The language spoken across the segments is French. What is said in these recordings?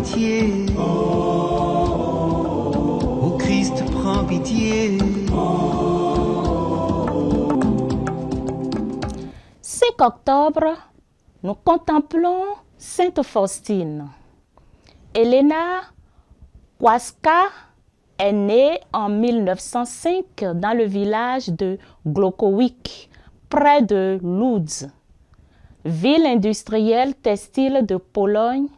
pitié. Ô Christ, prends pitié. 5 octobre, nous contemplons Sainte Faustine. Elena Kowalska est née en 1905 dans le village de Głogowicz, près de Łódź, ville industrielle textile de Pologne,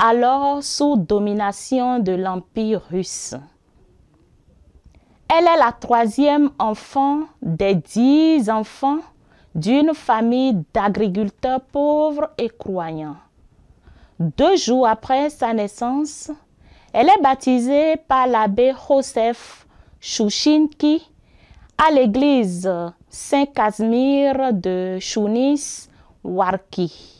alors sous domination de l'Empire russe. Elle est la 3e enfant des 10 enfants d'une famille d'agriculteurs pauvres et croyants. 2 jours après sa naissance, elle est baptisée par l'abbé Józef Szuczyński à l'église Saint-Casimir de Chunice-Warki.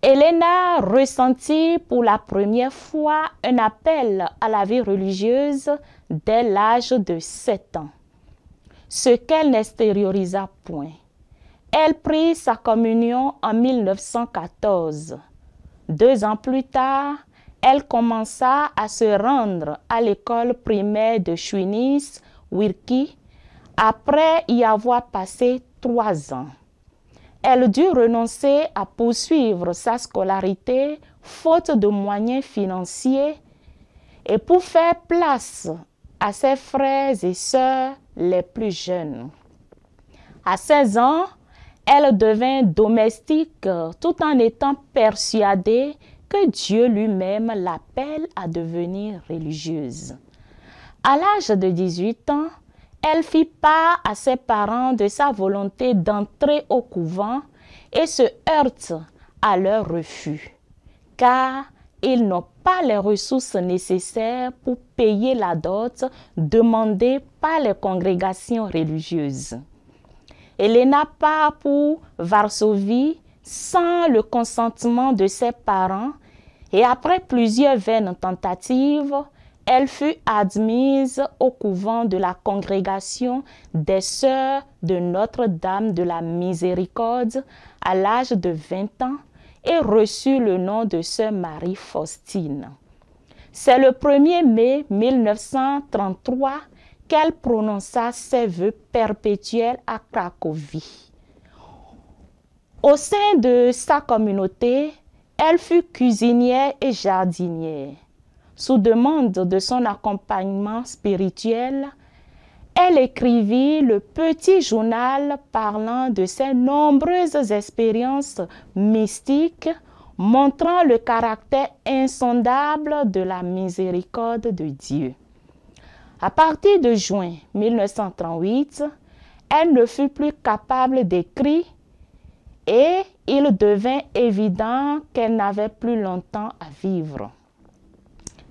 Elena ressentit pour la première fois un appel à la vie religieuse dès l'âge de 7 ans, ce qu'elle n'extériorisa point. Elle prit sa communion en 1914. 2 ans plus tard, elle commença à se rendre à l'école primaire de Chunice-Warki après y avoir passé 3 ans. Elle dut renoncer à poursuivre sa scolarité faute de moyens financiers et pour faire place à ses frères et sœurs les plus jeunes. À 16 ans, elle devint domestique tout en étant persuadée que Dieu lui-même l'appelle à devenir religieuse. À l'âge de 18 ans, elle fit part à ses parents de sa volonté d'entrer au couvent et se heurte à leur refus, car ils n'ont pas les ressources nécessaires pour payer la dot demandée par les congrégations religieuses. Elena part pour Varsovie sans le consentement de ses parents et après plusieurs vaines tentatives, elle fut admise au couvent de la congrégation des Sœurs de Notre-Dame de la Miséricorde à l'âge de 20 ans et reçut le nom de Sœur Marie Faustine. C'est le 1er mai 1933 qu'elle prononça ses vœux perpétuels à Cracovie. Au sein de sa communauté, elle fut cuisinière et jardinière. Sous demande de son accompagnement spirituel, elle écrivit le petit journal parlant de ses nombreuses expériences mystiques, montrant le caractère insondable de la miséricorde de Dieu. À partir de juin 1938, elle ne fut plus capable d'écrire et il devint évident qu'elle n'avait plus longtemps à vivre.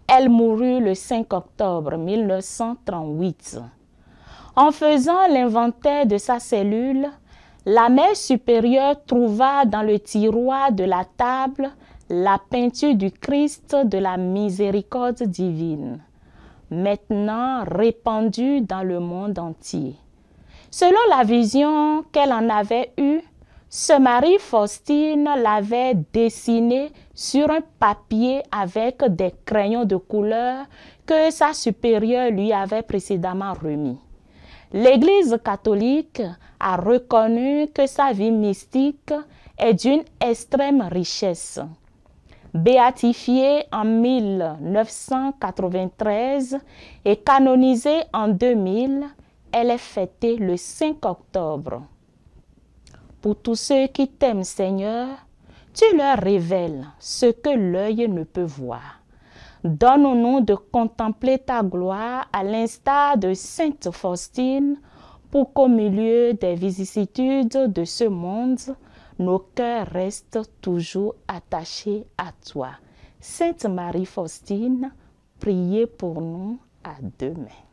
Elle mourut le 5 octobre 1938. En faisant l'inventaire de sa cellule, la mère supérieure trouva dans le tiroir de la table la peinture du Christ de la miséricorde divine, maintenant répandue dans le monde entier. Selon la vision qu'elle en avait eue, Sœur Marie Faustine l'avait dessinée sur un papier avec des crayons de couleur que sa supérieure lui avait précédemment remis. L'Église catholique a reconnu que sa vie mystique est d'une extrême richesse. Béatifiée en 1993 et canonisée en 2000, elle est fêtée le 5 octobre. Pour tous ceux qui t'aiment, Seigneur, tu leur révèles ce que l'œil ne peut voir. Donne-nous de contempler ta gloire à l'instar de Sainte Faustine, pour qu'au milieu des vicissitudes de ce monde, nos cœurs restent toujours attachés à toi. Sainte Marie Faustine, priez pour nous. À demain.